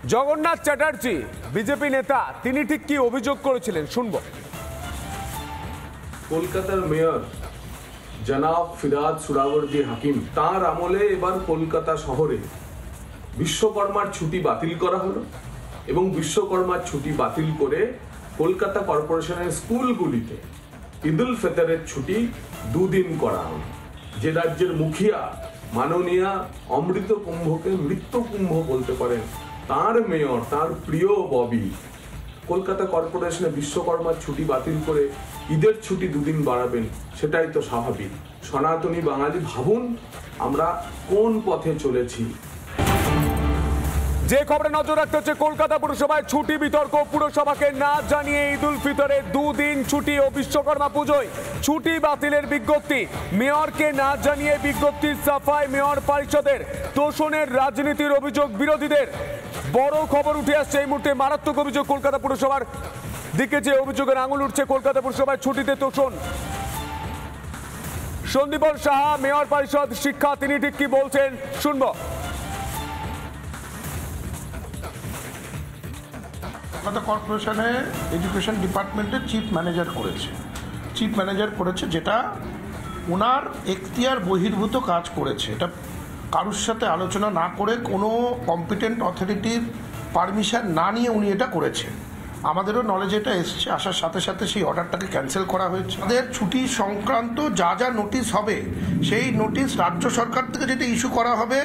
Jagannath Chatterjee BJP নেতা, তিনি ঠিক কি অভিযোগ করেছিলেন শুনবো। কলকাতার মেয়র জনাব ফিরহাদ সুরাবর্দী হাকিম, তার আমলে এবার কলকাতা শহরে বিশ্বকর্মার ছুটি বাতিল করা হলো এবং বিশ্বকর্মার ছুটি বাতিল করে কলকাতা কর্পোরেশনের স্কুলগুলিতে ঈদুল ফিতরের ছুটি 2 দিন করা হলো। যে রাজ্যের মুখিয়া মাননীয়া অমৃত কুম্ভকে মৃত্যু কুম্ভ বলতে পারেন, তার মেয়র, তার প্রিয় ববি কলকাতা কর্পোরেশনে বিশ্বকর্মার ছুটি বাতিল করে ঈদের ছুটি 2 দিন বাড়াবেন, সেটাই তো স্বাভাবিক। সনাতনী বাঙালি ভাবুন আমরা কোন পথে চলেছি। যে খবরে নজর রাখতে হচ্ছে, কলকাতা পুরসভায় ছুটি বিতর্ক। পুরসভাকে না জানিয়ে ঈদুল ফিতরে 2 দিন ছুটি ও বিশ্বকর্মা পুজোয় ছুটি বাতিলের বিজ্ঞপ্তি। মেয়রকে না জানিয়ে বিজ্ঞপ্তির সাফাই মেয়র পরিষদের। তোষণের রাজনীতির অভিযোগ বিরোধীদের। বড় খবর উঠে আসছে এই মুহূর্তে, মারাত্মক অভিযোগ কলকাতা পুরসভার দিকে। যে অভিযোগের আঙুল উঠছে, কলকাতা পুরসভায় ছুটিতে তোষণ। সন্দীপন সাহা, মেয়র পরিষদ শিক্ষা, তিনি ঠিক কি বলছেন শুনবো। কলকাতা কর্পোরেশনে এডুকেশন ডিপার্টমেন্টের চিফ ম্যানেজার করেছে যেটা ওনার এখতিয়ার বহির্ভূত কাজ করেছে। এটা কারোর সাথে আলোচনা না করে, কোনো কম্পিটেন্ট অথরিটির পারমিশন না নিয়ে উনি এটা করেছেন। আমাদেরও নলেজ এটা এসছে, আসার সাথে সাথে সেই অর্ডারটাকে ক্যান্সেল করা হয়েছে। আমাদের ছুটি সংক্রান্ত যা যা নোটিশ হবে, সেই নোটিশ রাজ্য সরকার থেকে যেটা ইস্যু করা হবে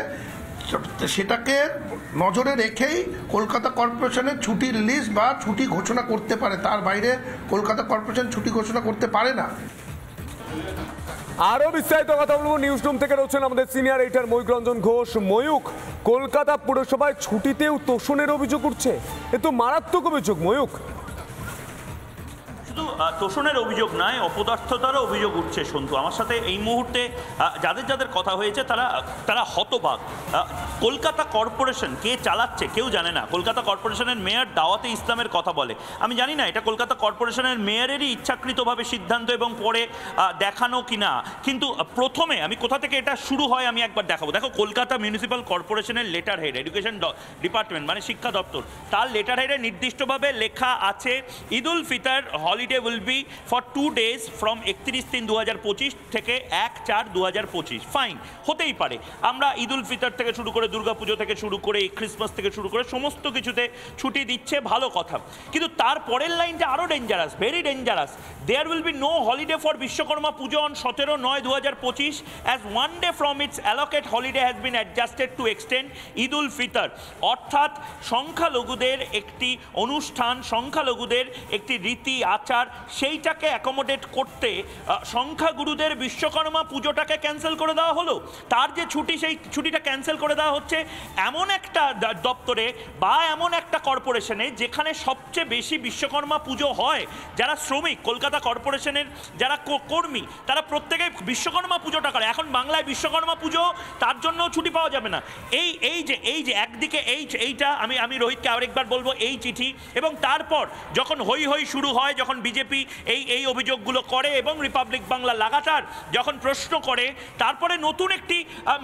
সেটাকে নজরে রেখেই কলকাতা কর্পোরেশনের ছুটির লিস্ট বা ছুটি ঘোষণা করতে পারে। তার বাইরে কলকাতা কর্পোরেশন ছুটি ঘোষণা করতে পারে না। আরো বিস্তারিত কথা বলবো, নিউজ রুম থেকে রয়েছেন আমাদের সিনিয়র এডিটর ময়ূক রঞ্জন ঘোষ। ময়ূক, কলকাতা পুরসভায় ছুটিতেও তোষণের অভিযোগ উঠছে, এ তো মারাত্মক অভিযোগ। ময়ূক, শুধু তোষণের অভিযোগ নয়, অপদার্থতারও অভিযোগ উঠছে। সন্তু, আমার সাথে এই মুহূর্তে যাদের যাদের কথা হয়েছে তারা হতবাক। কলকাতা কর্পোরেশন কে চালাচ্ছে কেউ জানে না। কলকাতা কর্পোরেশনের মেয়র দাওয়াতে ইসলামের কথা বলে। আমি জানি না এটা কলকাতা কর্পোরেশনের মেয়রেরই ইচ্ছাকৃতভাবে সিদ্ধান্ত এবং পরে দেখানো কিনা, কিন্তু প্রথমে আমি কোথা থেকে এটা শুরু হয় আমি একবার দেখাবো। দেখো, কলকাতা মিউনিসিপ্যাল কর্পোরেশনের লেটার হেড, এডুকেশন ডিপার্টমেন্ট মানে শিক্ষা দপ্তর, তার লেটার হেডে নির্দিষ্টভাবে লেখা আছে Eid ul Fitr holiday will be for 2 days from 31/3/2025 থেকে 1/4/2025। ফাইন, হতেই পারে। আমরা ঈদুল ফিতর থেকে শুরু করে দুর্গাপুজো থেকে শুরু করে ক্রিসমাস থেকে শুরু করে সমস্ত কিছুতে ছুটি দিচ্ছে, ভালো কথা। কিন্তু তার পরের লাইনটা আরও dangerous, very dangerous. There will be no holiday for Vishwakarma Puja on 17/9/2025 as 1 day from its allocate holiday has been adjusted to extend ঈদুল ফিতর। অর্থাৎ সংখ্যালঘুদের একটি অনুষ্ঠান, সংখ্যালঘুদের একটি রীতি আচার, সেইটাকে অ্যাকোমোডেট করতে সংখ্যাগুরুদের বিশ্বকর্মা পুজোটাকে ক্যান্সেল করে দেওয়া হলো। তার যে ছুটি, সেই ছুটিটা ক্যান্সেল করে দেওয়া হচ্ছে এমন একটা দপ্তরে বা এমন একটা কর্পোরেশনে যেখানে সবচেয়ে বেশি বিশ্বকর্মা পুজো হয়। যারা শ্রমিক, কলকাতা কর্পোরেশনের যারা কর্মী, তারা প্রত্যেকে বিশ্বকর্মা পুজোটা করে। এখন বাংলায় বিশ্বকর্মা পুজো, তার জন্য ছুটি পাওয়া যাবে না। এই যে একদিকে এইটা আমি রোহিতকে আরেকবার বলবো, এই চিঠি, এবং তারপর যখন হই হই শুরু হয়, যখন বিজেপি এই অভিযোগগুলো করে এবং রিপাবলিক বাংলা লাগাতার যখন প্রশ্ন করে, তারপরে নতুন একটি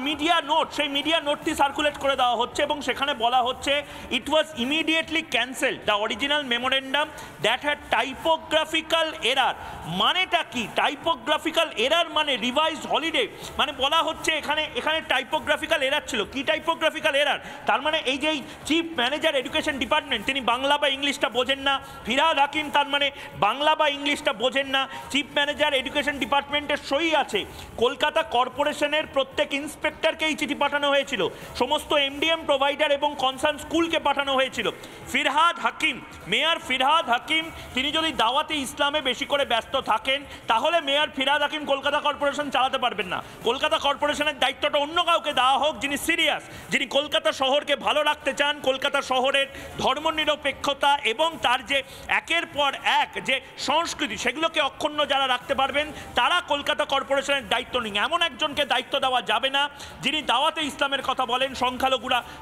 মিডিয়া নোট, সেই মিডিয়া নোটটি সার্কুলেট করে দেওয়া হচ্ছে এবং সেখানে বলা হচ্ছে it was immediately cancelled the original memorandum that had typographical error. মানেটা কি? টাইপোগ্রাফিক্যাল এরার মানে রিভাইজড হলিডে, মানে বলা হচ্ছে এখানে টাইপোগ্রাফিক্যাল এরার ছিল। কি টাইপোগ্রাফিক্যাল এরার? তার মানে এই যে চিফ ম্যানেজার এডুকেশন ডিপার্টমেন্ট, তিনি বাংলা বা ইংলিশটা বোঝেন না। ফিরহাদ হাকিম, তার মানে বাংলা বা ইংলিশটা বোঝেন না। চিফ ম্যানেজার এডুকেশন ডিপার্টমেন্টের সই আছে। কলকাতা কর্পোরেশনের প্রত্যেক ইন্সপেক্টরকে এই চিঠি পাঠানো হয়েছিল, সমস্ত এমডিএম প্রোভাইডার এবং কনসার্ন স্কুলকে পাঠানো হয়েছিল। ফিরহাদ হাকিম, মেয়র ফিরহাদ হাকিম, তিনি যদি দাওয়াতে ইসলামে বেশি করে ব্যস্ত থাকেন, তাহলে মেয়র ফিরহাদ হাকিম কলকাতা কর্পোরেশন চালাতে পারবেন না। কলকাতা কর্পোরেশনের দায়িত্বটা অন্য কাউকে দেওয়া হোক, যিনি সিরিয়াস, যিনি কলকাতা শহরকে ভালো রাখতে চান, কলকাতা শহরের ধর্মনিরপেক্ষতা এবং তার যে একের পর এক যে সংস্কৃতি, সেগুলোকে অক্ষুণ্ণ যারা রাখতে পারবেন, তারা কলকাতা কর্পোরেশনের দায়িত্ব নিন। এমন একজনকে দায়িত্ব দেওয়া যাবে না যিনি দাওয়াতে ইসলামের কথা বলেন,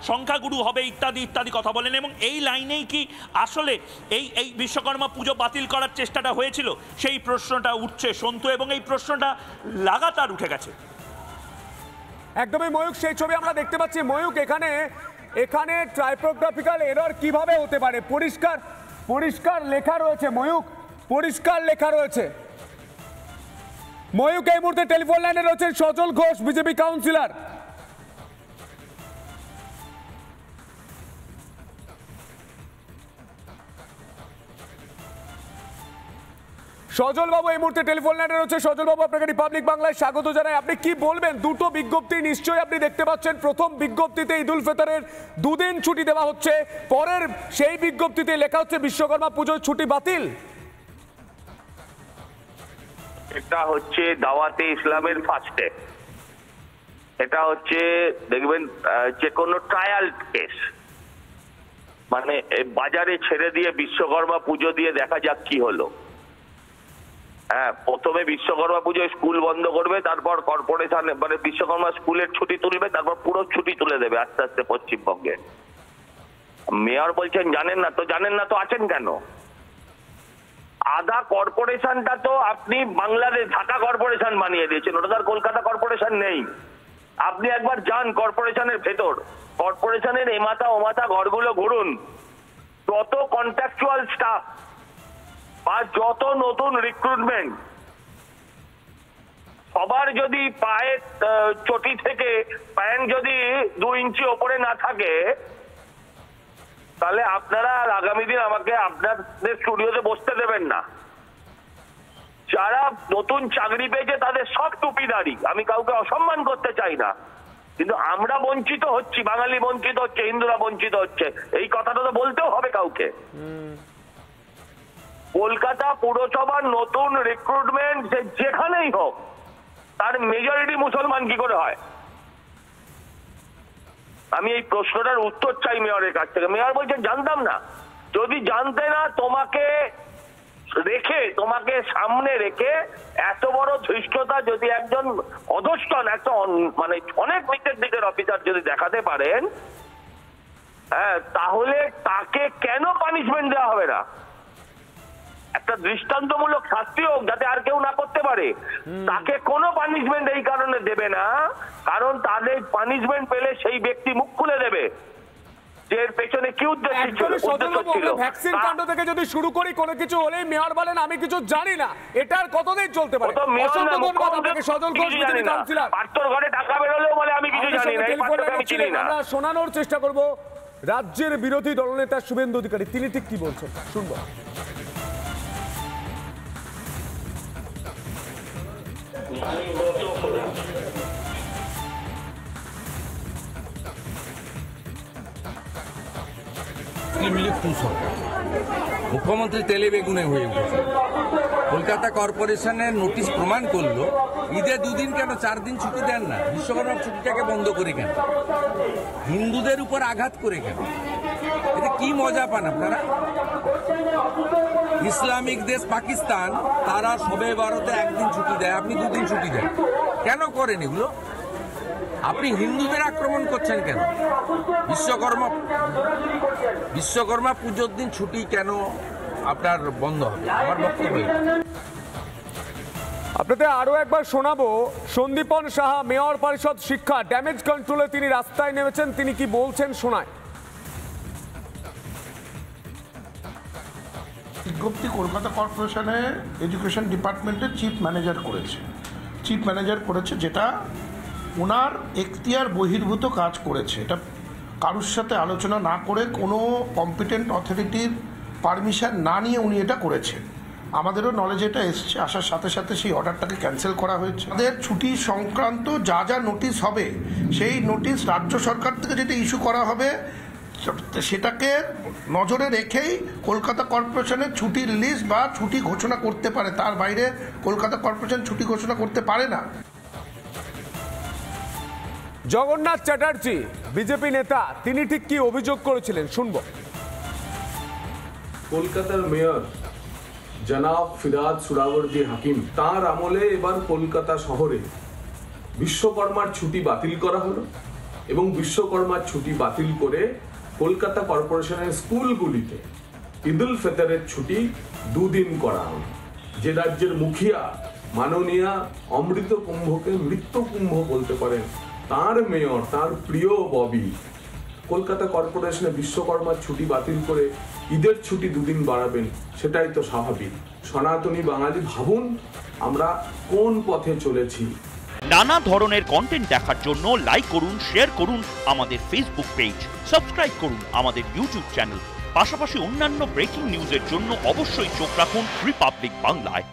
সংখ্যাগুরু হবে ইত্যাদি ইত্যাদি কথা বলেন। এবং এই লাইনেই কি আসলে এই বিশ্বকর্মা পুজো বাতিল করার চেষ্টাটা হয়েছিল? সেই প্রশ্নটা উঠছে সন্তু, এবং এই প্রশ্নটা লাগাতার উঠে গেছে। একদমই ময়ূক, সেই ছবি আমরা দেখতে পাচ্ছি। ময়ূক, এখানে এখানে টাইপোগ্রাফিক্যাল এরর কিভাবে হতে পারে? পরিষ্কার পরিষ্কার লেখা রয়েছে ময়ূক, পরিষ্কার লেখা রয়েছে। ময়ূক এই মুহূর্তে টেলিফোন লাইনে রয়েছেন সজল ঘোষ, বিজেপি কাউন্সিলর। সজল বাবু এই মুহূর্তে টেলিফোন লাইনে রয়েছে। সজল বাবু, আপনাকে রিপাবলিক বাংলায় স্বাগত জানাই। আপনি কি বলবেন? দুটো বিজ্ঞপ্তি নিশ্চয়ই আপনি দেখতে পাচ্ছেন। প্রথম বিজ্ঞপ্তিতে ঈদ উল ফিতরের 2 দিন ছুটি দেওয়া হচ্ছে, পরের সেই বিজ্ঞপ্তিতে লেখা হচ্ছে বিশ্বকর্মা পুজোর ছুটি বাতিল। এটা হচ্ছে দাওয়াতে ইসলামের ফার্স্টে, এটা হচ্ছে দেখবেন যে কোনো ট্রায়াল কেস, মানে বাজারে ছেড়ে দিয়ে বিশ্বকর্মা পুজো দিয়ে দেখা যাক কি হলো। হ্যাঁ, প্রথমে বিশ্বকর্মা পুজোয় স্কুল বন্ধ করবে, তারপর কর্পোরেশন মানে বিশ্বকর্মা স্কুলের ছুটি তুলবে, তারপর পুরো ছুটি তুলে দেবে আস্তে আস্তে পশ্চিমবঙ্গে। মেয়র বলছেন জানেন না, তো জানেন না তো আছেন কেন? আধা কর্পোরেশনটা তো আপনি বাংলাদেশ ঢাকা কর্পোরেশন বানিয়ে দিয়েছেন, ওটা তো আর কলকাতা কর্পোরেশন নেই। আপনি একবার যান কর্পোরেশনের ভেতর, কর্পোরেশনের এমাথা ওমাথা ঘরগুলো ঘুরুন, যত কন্ট্রাকচুয়াল স্টাফ বা যত নতুন রিক্রুটমেন্ট, সবার যদি পায়ের চটি থেকে প্যান্ট যদি 2 ইঞ্চি ওপরে না থাকে, তাহলে আপনারা আগামী দিন আমাকে আপনাদের স্টুডিওতে বসতে দেবেন না। যারা নতুন চাকরি পেয়েছে তাদের সব টুপিদারি, আমি কাউকে অসম্মান করতে চাই না, কিন্তু আমরা বঞ্চিত হচ্ছি, বাঙালি বঞ্চিত হচ্ছে, হিন্দুরা বঞ্চিত হচ্ছে, এই কথাটা তো বলতেও হবে কাউকে। কলকাতা পুরসভার নতুন রিক্রুটমেন্ট যেখানেই হোক, তার মেজরিটি মুসলমান কি করে হয়? আমি এই প্রশ্নটার উত্তর চাই মেয়রের কাছ থেকে। মেয়র বলছেন জানতাম না। যদি জানতে না, তোমাকে রেখে, তোমাকে সামনে রেখে এত বড় ধৃষ্টতা যদি একজন অধস্তন, একটা মানে অনেক নিচের দিকের অফিসার যদি দেখাতে পারেন, হ্যাঁ, তাহলে তাকে কেন পানিশমেন্ট দেওয়া হবে না? একটা দৃষ্টান্তমূলক শাস্তি হোক, যাতে আর কেউ না করতে পারে। তাকে কোনো পানিশমেন্ট এই কারণে দেবে না, কারণ তাদের পানিশমেন্ট পেলে সেই ব্যক্তি মুখ খুলে দেবে যে এর পেছনে কি উদ্দেশ্য ছিল। ভ্যাকসিন কাণ্ড থেকে যদি শুরু করি, কোনো কিছু হলেই মেয়র বলেন আমি কিছু জানি না, এটার কতদিন চলতে পারে? অসংখ্য ধন্যবাদ আপনাকে সজল ঘোষ, বিজেপি কাউন্সিলর। পাত্তর ঘরে টাকা বেরোলেও বলে আমি কিছু জানি না, এই পাত্রকে আমি চিনি না। আমরা শোনানোর চেষ্টা করব রাজ্যের বিরোধী দলনেতা শুভেন্দু অধিকারী, তিনি ঠিক কি বলছেন শুনবো। মুখ্যমন্ত্রী তেলে বেগুনে হয়ে উঠেছে। কলকাতা কর্পোরেশনের নোটিশ প্রমাণ করলো ঈদে 2 দিন কেন 4 দিন ছুটি দেন না, বিশ্বকর্মার ছুটিটাকে বন্ধ করে কেন, হিন্দুদের উপর আঘাত করে কেন? এতে কি মজা পান আপনারা? ইসলামিক দেশ পাকিস্তান, তারা শবে বারোতে 1 দিন ছুটি দেয়, আপনি 2 দিন ছুটি দেন, কেন করেন এগুলো? আপনি হিন্দুদের আক্রমণ করছেন কেন? বিশ্বকর্মা পুজোর দিন ছুটি কেন আপনার বন্ধ হবে? আমার বক্তব্য। আপনাদের আরো একবার শোনাবো সন্দীপন সাহা, মেয়র পরিষদ শিক্ষা, ড্যামেজ কন্ট্রোলে তিনি রাস্তায় নেমেছেন, তিনি কি বলছেন শোনায়। বিজ্ঞপ্তি কলকাতা কর্পোরেশনের এডুকেশন ডিপার্টমেন্টের চিফ ম্যানেজার করেছে, যেটা ওনার এখতিয়ার বহির্ভূত কাজ করেছে। এটা কারোর সাথে আলোচনা না করে, কোনো কম্পিটেন্ট অথরিটির পারমিশন না নিয়ে উনি এটা করেছেন। আমাদেরও নলেজ এটা এসছে, আসার সাথে সাথে সেই অর্ডারটাকে ক্যান্সেল করা হয়েছে। আমাদের ছুটি সংক্রান্ত যা যা নোটিশ হবে, সেই নোটিশ রাজ্য সরকার থেকে যেটা ইস্যু করা হবে, সেটাকে নজরে রেখেই কলকাতা কর্পোরেশনের ছুটির লিস্ট বা ছুটি ঘোষণা করতে পারে, তার বাইরে কলকাতা কর্পোরেশন ছুটি ঘোষণা করতে পারে না। জগন্নাথ চ্যাটার্জি, বিজেপি নেতা, তিনি ঠিক কি অভিযোগ করেছিলেন শুনবো। কলকাতার মেয়র জনাব ফিরাদ সুরাবর্দী হাকিম, তার আমলে এবার কলকাতা শহরে বিশ্বকর্মার ছুটি বাতিল করা হলো এবং বিশ্বকর্মার ছুটি বাতিল করে কলকাতা কর্পোরেশনের স্কুলগুলিতে ঈদ উল ফিতরের ছুটি 2 দিন করা হলো। যে রাজ্যের মুখিয়া মাননীয়া অমৃত কুম্ভকে মৃত্যু কুম্ভ বলতে পারেন, তার মেয়র, তার প্রিয় ববি কলকাতা কর্পোরেশনে বিশ্বকর্মার ছুটি বাতিল করে ঈদের ছুটি দুদিন বাড়াবেন, সেটাই তো স্বাভাবিক। সনাতনী বাঙালি ভাবুন আমরা কোন পথে চলেছি। নানা ধরনের কন্টেন্ট দেখার জন্য লাইক করুন, শেয়ার করুন আমাদের ফেসবুক পেজ, সাবস্ক্রাইব করুন আমাদের ইউটিউব চ্যানেল। পাশাপাশি অন্যান্য ব্রেকিং নিউজের জন্য অবশ্যই চোখ রাখুন রিপাবলিক বাংলায়।